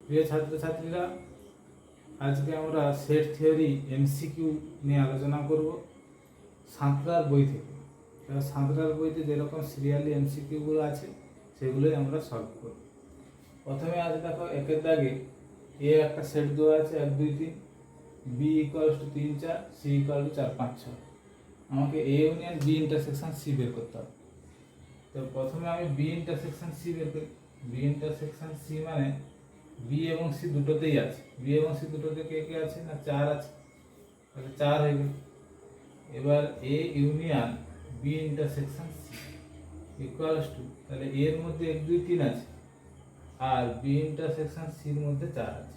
প্রিয় ছাত্রছাত্রীরা, আজকে আমরা সেট থিওরি এমসিকিউ নিয়ে আলোচনা করব সাঁতরার বই থেকে। সাঁতরার বইতে যেরকম সিরিয়ালি এমসিকিউগুলো আছে সেগুলোই আমরা সলভ করব। প্রথমে আজ দেখো একের দাগে এ একটা সেট দেওয়া আছে 1 2 3, B equals to 3 4, C equal to 4 5 6। আমাকে A union B intersection C বের করতে হবে। তো প্রথমে আমি বি ইন্টারসেকশন সি বের করি। বি ইন্টারসেকশন সি মানে বি এবং সি দুটোতেই আছে। বি এবং সি দুটোতে কে কে আছে না 4 আছে, তাহলে 4 হয়ে গেল। এবার A union B intersection C equals to, তাহলে এর মধ্যে 1 2 3 আছে আর বি ইন্টারসেকশন সির মধ্যে 4 আছে,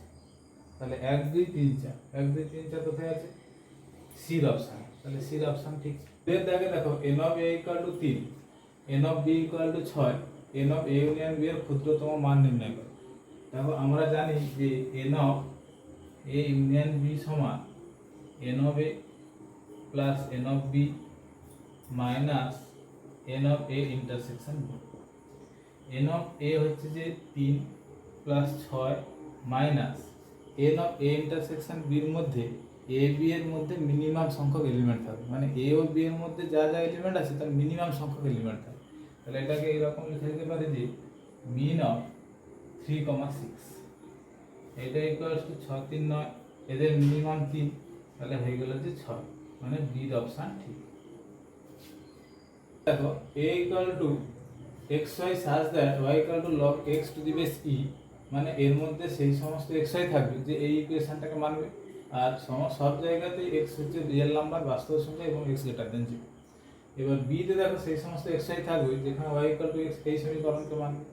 তাহলে 1 2 3 4, 1 2 3 4 কোথায় আছে? সির অপশন। তাহলে সির অপশন ঠিক। এর দাগে দেখো N of A equal to 3, N of B equal to 6, N of A union B এর ক্ষুদ্রতম মান নির্ণয় করো। দেখো আমরা জানি যে N of A union B সমান N of A plus N of B minus N of A intersection B. N of A হচ্ছে যে 3 plus 6 minus N of A intersection বির মধ্যে এ বি এর মধ্যে মিনিমাম সংখ্যক এলিমেন্ট থাকবে, মানে এ ও বি এর মধ্যে যা যা এলিমেন্ট আছে তার মিনিমাম সংখ্যক এলিমেন্ট থাকবে। তাহলে এটাকে এরকম লিখে দিতে পারি যে মিন অফ 3,6, এটা ইকুয়ালস টু 6 3 9, এদের মিনিমাম 3, তাহলে হয়ে গেল যে 6, মানে বি এর অপশন ঠিক। দেখো a equal to xy such that y equal to log x to the base e, মানে এর মধ্যে সেই সমস্ত xy থাকবে যে এই ইকুয়েশনটাকে মানবে। আর সব জায়গাতেই x হচ্ছে রিয়েল নাম্বার, বাস্তব সংখ্যা এবং x গ্রেটার দেন 0। এবার b তে দেখো সেই সমস্ত xy থাকবে যেখানে y ইকুয়াল টু x, এই সমীকরণকে মানবে।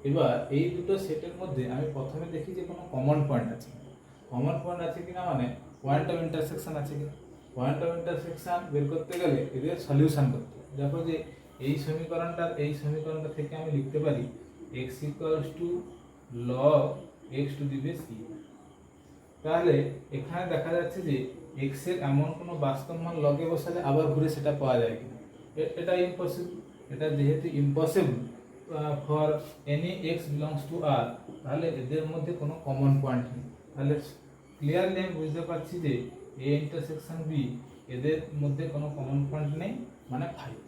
এবার এই দুটো সেটের মধ্যে আমি প্রথমে দেখি যে কোনো কমন পয়েন্ট আছে। কমন পয়েন্ট আছে কিনা মানে পয়েন্ট অফ ইন্টারসেকশন আছে কিনা। পয়েন্ট অফ ইন্টারসেকশন বের করতে গেলে এদের সলিউশন করতে হবে। দেখো যে এই সমীকরণটা থেকে আমি লিখতে পারি x equals to log x to the base e। তাহলে এখানে দেখা যাচ্ছে যে x এর এমন কোনো বাস্তব মান লগে বসালে আবার ঘুরে সেটা পাওয়া যায় কিনা, এটা ইম্পসিবল। এটা যেহেতু impossible for any x belongs to r, তাহলে এদের মধ্যে কোনো কমন পয়েন্ট নেই। তাহলে ক্লিয়ারলি আমি বুঝতে পারছি যে a ইন্টারসেকশন b এদের মধ্যে কোনো কমন পয়েন্ট নেই, মানে 5।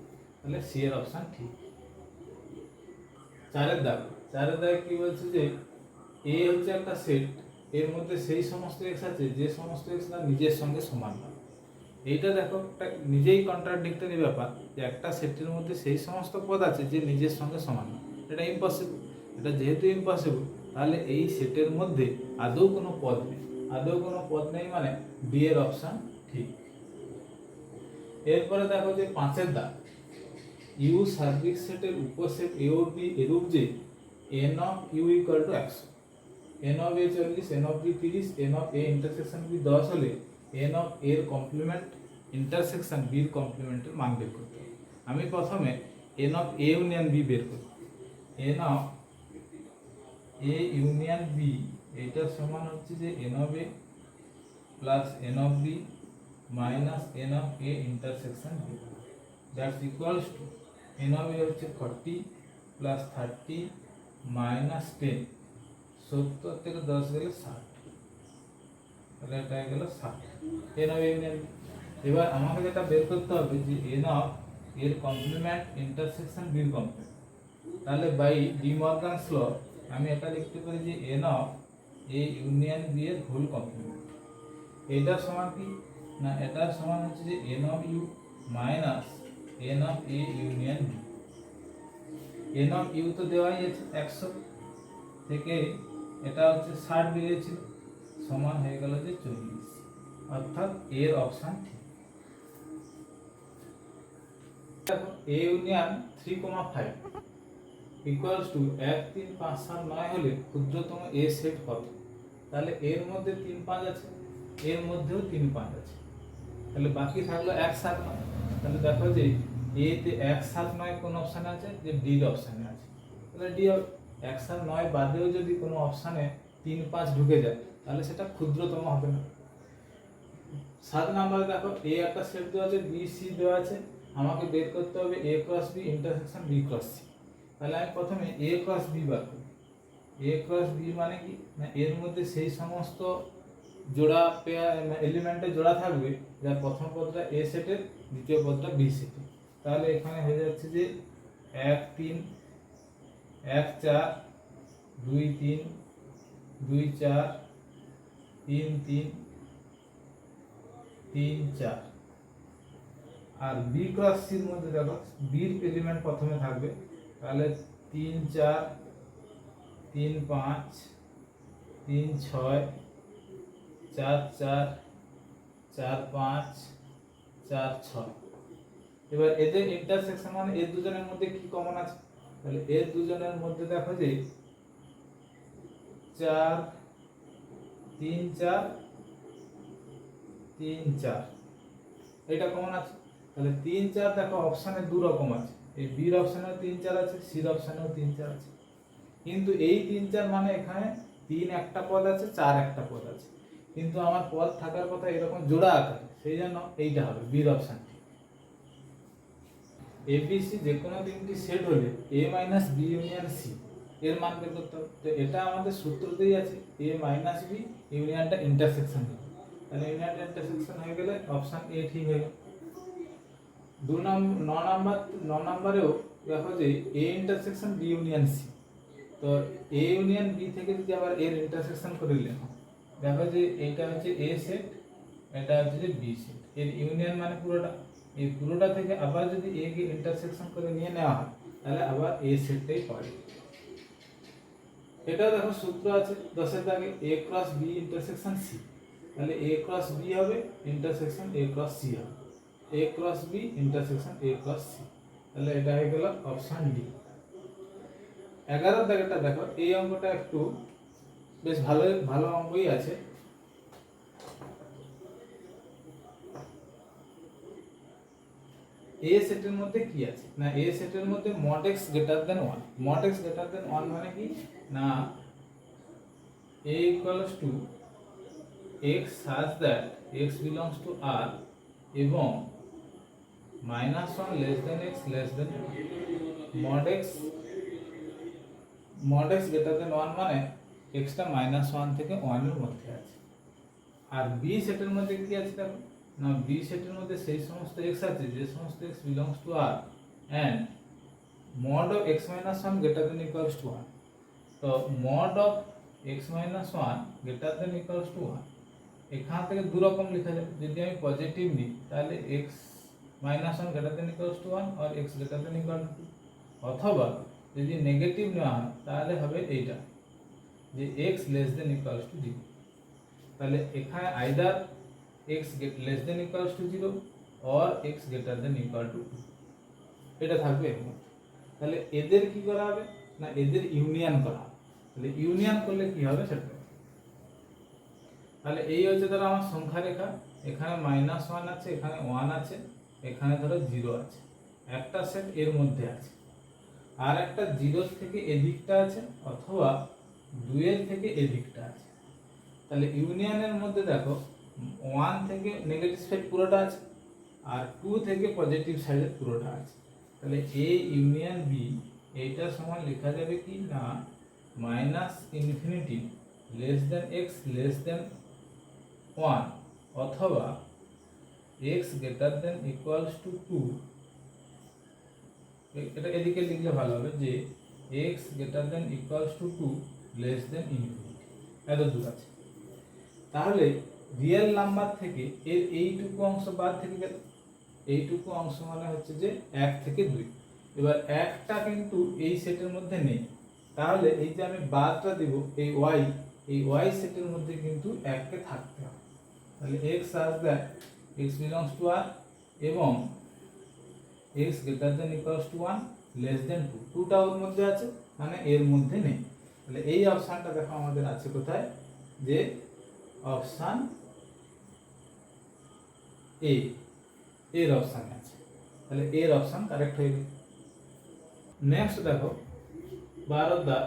তাহলে সি এর অপশন ঠিক। চারের দাগ কি বলছে যে এ হচ্ছে একটা সেট, এর মধ্যে সেই সমস্ত এক্স আছে যে সমস্ত এক্স না নিজের সঙ্গে সমান নয়। এইটা দেখো একটা নিজেই কন্ট্রাডিক্টরি ব্যাপার যে একটা সেটের মধ্যে সেই সমস্ত পদ আছে যে নিজের সঙ্গে সমান নয়, এটা ইম্পসিবল। এটা যেহেতু ইম্পসিবল, তাহলে এই সেটের মধ্যে আদৌ কোনো পদ নেই, মানে বি এর অপশন ঠিক। এরপরে দেখো যে 5-এর দাগ, ইউ সার্বিক সেটের উপসেট এ ও বি এরূপ যে N of U equal to 100, n of A 40, n of B 30, n of A intersection B 10 হলে এন অফ এর কমপ্লিমেন্ট ইন্টারসেকশন বির কমপ্লিমেন্টের মান বের করতে হবে। আমি প্রথমে n of A union B বের করি। N of A union B এটা সমান হচ্ছে যে N of A plus N of B minus N of A intersection B, that's equals two N of A হচ্ছে 40 প্লাস 30 মাইনাস 10, 70 থেকে 10 গেলে 60, তাহলে এটা হয়ে গেল 60 এন অফ ইউনিয়ন। এবার আমাকে যেটা বের করতে হবে যে এন অফ এর কমপ্লিমেন্ট ইন্টারসেকশন বির কমপ্লিমেন্ট। তাহলে বাই ডি মর্গানস ল আমি এটা লিখতে পারি যে N of A union B এর হোল কমপ্লিমেন্ট। এটা সমান কি না, এটা সমান হচ্ছে যে N of U minus N of A union B. N of U তো দেওয়াই আছে 100 থেকে, এটা হচ্ছে 60 বেরিয়েছিল, সমান হয়ে গেল যে 40, অর্থাৎ এর অপশন ঠিক। দেখো এ ইউনিয়ন 3,5 ইকুয়ালস টু 1 3 5 7 9 হলে ক্ষুদ্রতম এ সেট কত? তাহলে এর মধ্যে 3 5 আছে, এর মধ্যেও 3 5 আছে, তাহলে বাকি থাকলো 1 7 9। তাহলে দেখো যে এ তে 1 7 9 কোন অপশনে আছে, যে ডি এর অপশনে আছে, তাহলে ডি 1 7 9 বাদেও যদি কোনো অপশনে 3 5 ঢুকে যায় তাহলে সেটা ক্ষুদ্রতম হবে না। 7 নম্বরে দেখো এ একটা সেট দেওয়া আছে, বি সি দেওয়া আছে, আমাকে বের করতে হবে A cross B intersection B cross C. তাহলে আমি প্রথমে এ ক্রস বি বার করি। এ ক্রস বি মানে কি না এর মধ্যে সেই সমস্ত জোড়া পেয়ার এলিমেন্টে জোড়া থাকবে যার প্রথম পদটা এ সেটের, দ্বিতীয় পদটা বি সেটের। তাহলে এখানে হয়ে যাচ্ছে যে 1 3 1 4 2 3 2 4 3 3 3 4। আর বি ক্রস সির মধ্যে দেখো বির এলিমেন্ট প্রথমে থাকবে, তাহলে 3 4 3 5 3 6 4 4 4 5 4 6। এবার এদের ইন্টারসেকশন মানে এর দুজনের মধ্যে কি কমন আছে, তাহলে এর দুজনের মধ্যে দেখো যে 4 3 4 3 4 এটা কমন আছে। তাহলে 3 4 দেখো অপশনে দু রকম আছে, এই বির অপশনেও 3 4 আছে, সির অপশনেও 3 4 আছে। কিন্তু এই 3 4 মানে এখানে 3 একটা পদ আছে, 4 একটা পদ আছে, কিন্তু আমার পদ থাকার কথা এরকম জোড়া আকারে, সেই জন্য এইটা হবে বির অপশনটি। এবিসি যে কোনো তিনটি সেট হলে এ মাইনাস বি ইউনিয়ন সি এর মান বের করতে হবে। তো এটা আমাদের সূত্রতেই আছে, এ মাইনাস বি ইউনিয়নটা ইন্টারসেকশন হবে, তাহলে ইউনিয়নটা ইন্টারসেকশন হয়ে গেলে অপশন এ ঠিক হয়ে গেল। 9 নম্বরেও দেখো যে A intersection B union C, তো এ ইউনিয়ন বি থেকে যদি আবার এর ইন্টারসেকশন করে লেখো, দেখো যে এইটা হচ্ছে এ সেট, এটা হচ্ছে যে বি সেট, এর ইউনিয়ন মানে পুরোটা, এই পুরোটা থেকে আবার যদি এ কে ইন্টারসেকশন করে নিয়ে নেওয়া হয় তাহলে আবার এ সেটটাই পাবে। এটা দেখো সূত্র আছে 10 এর দাগে A cross B intersection C, তাহলে এ ক্রস বি হবে ইন্টারসেকশন এ ক্রস সি হবে, A cross B intersection A cross C, তাহলে এটা হয়ে গেল অপশন ডি। 11 দাগেরটা দেখো, এই অঙ্কটা একটু বেশ ভালো ভালো অঙ্কই আছে। এ সেটের মধ্যে কি আছে না এ সেটের মধ্যে mod x greater than 1, mod x greater than 1 মানে কি না a equals to x such that x belongs to R এবং -1 less than x less than 1। mod x greater than 1 মানে x টা -1 থেকে 1 এর মধ্যে আছে। আর b সেটের মধ্যে কি আছে দেখো না বি সেটের মধ্যে সেই সমস্ত x আছে যে সমস্ত x belongs to R and mod of x minus 1 greater than equals to 1। তো mod of x minus 1 greater than equals to 1 এখান থেকে দু রকম লেখা যাবে, যদি আমি পজিটিভ নিই তাহলে x minus 1 greater than equals to 1 or x greater than equal to 2, অথবা যদি নেগেটিভ নেওয়া হয় তাহলে হবে এইটা যে x less than equals to 0। তাহলে এখানে either x less than equals to 0 or x greater than equal to 2 এটা থাকবে এখানে। তাহলে এদের কি করা হবে না এদের ইউনিয়ন করা হবে, তাহলে ইউনিয়ন করলে কি হবে সেটা, তাহলে এই হচ্ছে ধরো আমার সংখ্যা রেখা, এখানে -1 আছে, এখানে 1 আছে, এখানে ধরো 0 আছে, একটা সেট এর মধ্যে আছে, আর একটা 0 থেকে এদিকটা আছে অথবা 2 এর থেকে এদিকটা আছে। তাহলে ইউনিয়নের মধ্যে দেখো 1 থেকে নেগেটিভ সাইড পুরোটা আছে আর 2 থেকে পজিটিভ সাইডের পুরোটা আছে, তাহলে a ইউনিয়ন b এইটা সমান লেখা যাবে কি না -infinity less than x less than 1 অথবা x greater than equals to 2, এটা এদিকে লিখলে ভালো হবে যে x greater than equals to 2 less than infinity, এত দূর আছে। তাহলে রিয়েল নাম্বার থেকে এর এইটুকু অংশ বাদ থেকে গেল, এইটুকু অংশ মানে হচ্ছে যে 1 থেকে 2। এবার একটা কিন্তু এই সেটের মধ্যে নেই, তাহলে এই যে আমি বাদটা দেব এই y সেটের মধ্যে কিন্তু 1 কে থাকতে হবে। তাহলে x such that x belongs to R এবং x greater than equals to 1 less than 2, 2টা ওর মধ্যে আছে মানে এর মধ্যে নেই। তাহলে এই অপশনটা দেখো আমাদের আছে কোথায়, যে অপশন এ এর অপশন আছে, তাহলে এর অপশন কারেক্ট হয়ে গেল। নেক্সট দেখো 12 দাগ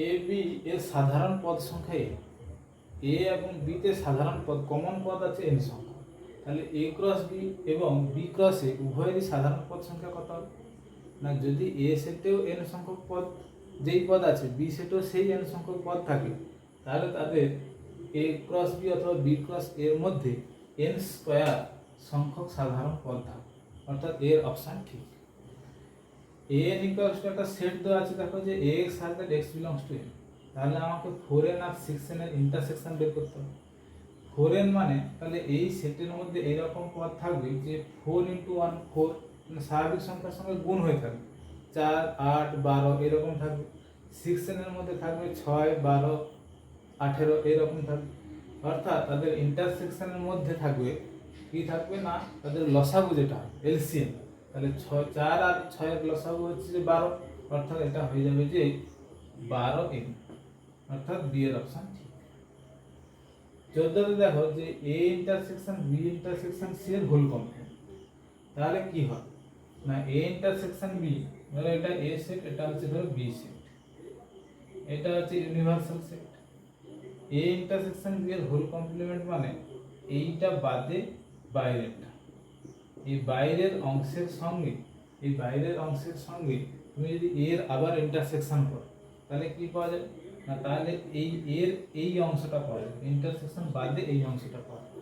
এ বি এর সাধারণ পদ সংখ্যা এ এবং বি তে সাধারণ পদ কমন পদ আছে n সংখ্যা, তাহলে a ক্রস বি এবং বি ক্রস এ উভয়েরই সাধারণ পদ সংখ্যা কত হবে না যদি a সেটেও n সংখ্যক পদ যেই পদ আছে বি সেটেও সেই n সংখ্যক পদ থাকে, তাহলে তাদের a ক্রস বি অথবা বি ক্রস এর মধ্যে n স্কয়ার সংখ্যক সাধারণ পদ থাকে, অর্থাৎ এর অপশন ঠিক। an ইকুয়ালস টু একটা সেট দেওয়া আছে, দেখো যে ax has that x belongs to n, তাহলে আমাকে 4n আর 6n এর ইন্টারসেকশন বের করতে হবে। 4n মানে তাহলে এই সেটের মধ্যে এইরকম পদ থাকবে যে 4 × 1 4, মানে স্বাভাবিক সংখ্যার সঙ্গে গুণ হয়ে থাকবে, 4 8 12 এরকম থাকবে। 6n এর মধ্যে থাকবে 6 12 18 এরকম থাকবে, অর্থাৎ তাদের ইন্টারসেকশনের মধ্যে থাকবে কি থাকবে না, তাদের লসাগু যেটা হয় এলসিএম, তাহলে 4 আর 6 এর লসাগু হচ্ছে যে 12, অর্থাৎ এটা হয়ে যাবে যে 12n, অর্থাৎ বি এর অপশন ঠিক। 14তে দেখো যে A intersection B intersection C এর হোল কমপ্লিমেন্ট, তাহলে কি হয় না এ ইন্টারসেকশন বি, ধরো এটা এ সেট, এটা হচ্ছে ধরো বি সেট, এটা হচ্ছে universal set. A intersection B এর হোল কমপ্লিমেন্ট মানে এইটা বাদে বাইরেরটা, এই বাইরের অংশের সঙ্গে এই বাইরের অংশের সঙ্গে তুমি যদি এর আবার ইন্টারসেকশন করো তাহলে কি পাওয়া যাবে না, তাহলে এই এর এই অংশটা পাওয়া যাবে, ইন্টারসেকশন বাদে এই অংশটা পাওয়া যাবে।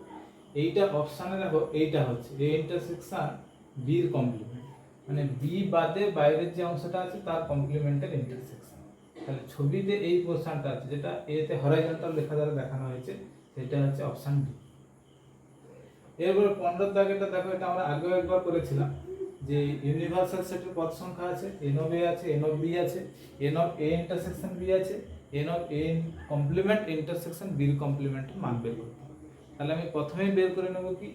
এইটা অপশানে দেখো এইটা হচ্ছে এ ইন্টারসেকশন বি এর কমপ্লিমেন্ট, মানে বি বাদে বাইরের যে অংশটা আছে তার কমপ্লিমেন্টের ইন্টারসেকশন। তাহলে ছবিতে এই পোরশনটা আছে যেটা এতে হরাইজন্টাল লেখা দ্বারা দেখানো হয়েছে, সেটা হচ্ছে অপশন বি। এরপরে 15 দাগেটা দেখো, এটা আমরা আগেও একবার করেছিলাম যে ইউনিভার্সাল সেটের পদ সংখ্যা আছে, n অফ a আছে, n অফ b আছে, n of a intersection b আছে, n of a complement intersection b এর কমপ্লিমেন্টের মান বের করতে হবে। তাহলে আমি প্রথমেই বের করে নেব কি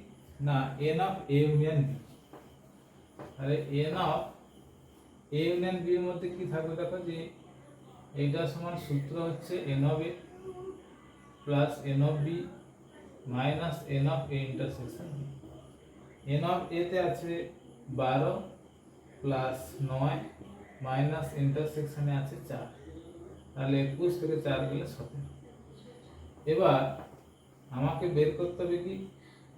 না n of a union b, তাহলে n of a union b এর মধ্যে কি থাকবে দেখো যে এইটা সমান সূত্র হচ্ছে n of a plus n of b minus n of a intersection b। n of a তে আছে 12 প্লাস 9 মাইনাস ইন্টারসেকশনে আছে 4, তাহলে 21 থেকে 4 গেলে 17। এবার আমাকে বের করতে হবে কি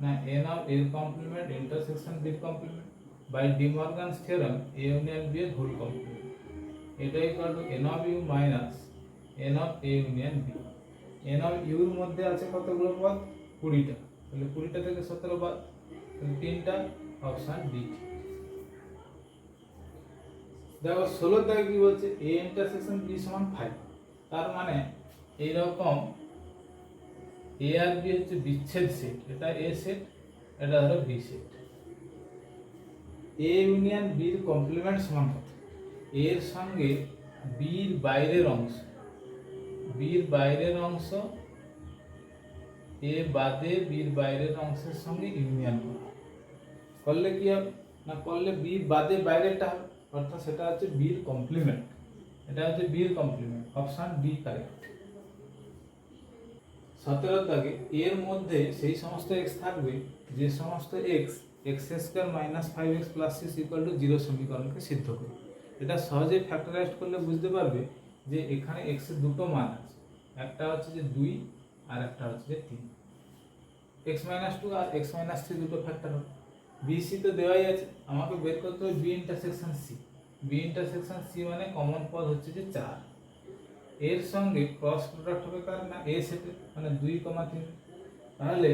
না n অফ a এর কমপ্লিমেন্ট ইন্টারসেকশন b এর complement by De Morgan's theorem a union b এর হোল কমপ্লিমেন্ট, এটা equal to n of u minus n of a union b। n of u এর মধ্যে আছে কতগুলো পদ 20টা, তাহলে 20টা থেকে 17 বাদ, তাহলে 3টা, অপশন ডি। দেখো 16 দাগে কি বলছে a ইন্টারসেকশন b সমান 5, তার মানে এইরকম a আর b হচ্ছে বিচ্ছেদ সেট, এটা a সেট এটা হলো b set. a union b এর কমপ্লিমেন্ট সমান কত, a এর সঙ্গে b এর বাইরের অংশ, b এর বাইরের অংশ a বাদে b এর বাইরের অংশের সঙ্গে ইউনিয়ন করলে কি হবে না, করলে b বাদে বাইরেরটা হবে, অর্থাৎ সেটা হচ্ছে b এর কমপ্লিমেন্ট, এটা হচ্ছে b এর কমপ্লিমেন্ট, অপশন ডি কারেক্ট। 17 দাগে এর মধ্যে সেই সমস্ত x থাকবে যে সমস্ত x x² - 5x + 6 = 0 সমীকরণকে সিদ্ধ করে। এটা সহজেই ফ্যাক্টরাইজ করলে বুঝতে পারবে যে এখানে x এর দুটো মান আছে, একটা হচ্ছে যে 2 আর একটা হচ্ছে যে 3, x - 2 আর x - 3 দুটো ফ্যাক্টর হবে। bc তো দেওয়াই আছে, আমাকে বের করতে হবে b intersection c। b intersection c মানে কমন পদ হচ্ছে যে 4, এর সঙ্গে ক্রস প্রোডাক্ট হবে কার না a সেটে, মানে 2, 3, তাহলে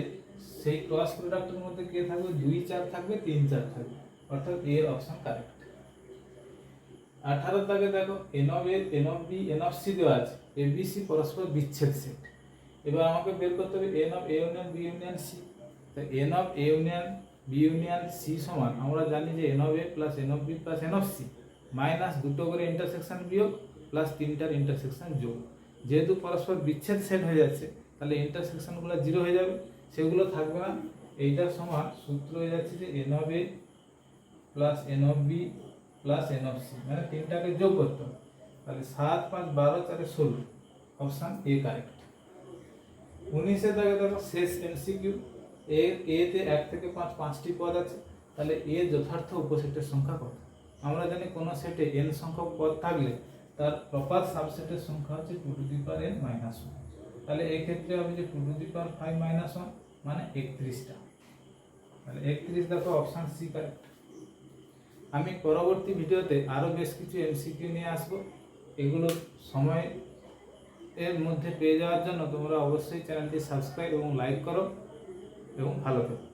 সেই ক্রস প্রোডাক্টের মধ্যে কে থাকবে 2 4 থাকবে 3 4 থাকবে, অর্থাৎ এর অপশন কারেক্ট। 18 দাগে দেখো n of a n of b n of c দেওয়া আছে, a b c পরস্পর বিচ্ছেদ সেট। এবার আমাকে বের করতে হবে n of a union b union c। তো n of a union b union c সমান আমরা জানি যে n of a plus n of b plus n of c minus দুটো করে ইন্টারসেকশন বিয়োগ প্লাস 3টার ইন্টারসেকশন যোগ। যেহেতু পরস্পর বিচ্ছেদ সেট হয়ে যাচ্ছে তাহলে ইন্টারসেকশনগুলো 0 হয়ে যাবে, সেগুলো থাকবে না। এইটার সমান সূত্র হয়ে যাচ্ছে যে n of a plus n of b plus n of c, মানে 3টাকে যোগ করতে হবে, তাহলে 7 5 12 4 16, অপশন এ কারেক্ট। 19 দাগে দেখো শেষ এমসিকিউ, এর a তে 1 থেকে 5 5টি পদ আছে, তাহলে a যথার্থ উপসেটের সংখ্যা কত? আমরা জানি কোন সেটে n সংখ্যক পদ থাকলে তার প্রপার সাবসেটের সংখ্যা হচ্ছে 2n - 1, তাহলে এই ক্ষেত্রে হবে যে 2n 5 - 1 মানে 31টা, তাহলে 31 দেখো অপশন সি কারেক্ট। আমি পরবর্তী ভিডিওতে আরো বেশ কিছু এমসিকিউ নিয়ে আসব, এগুলো সময় এর মধ্যে পেয়ে যাওয়ার জন্য তোমরা অবশ্যই চ্যানেলটি সাবস্ক্রাইব এবং লাইক করো এবং ভালো থেকো।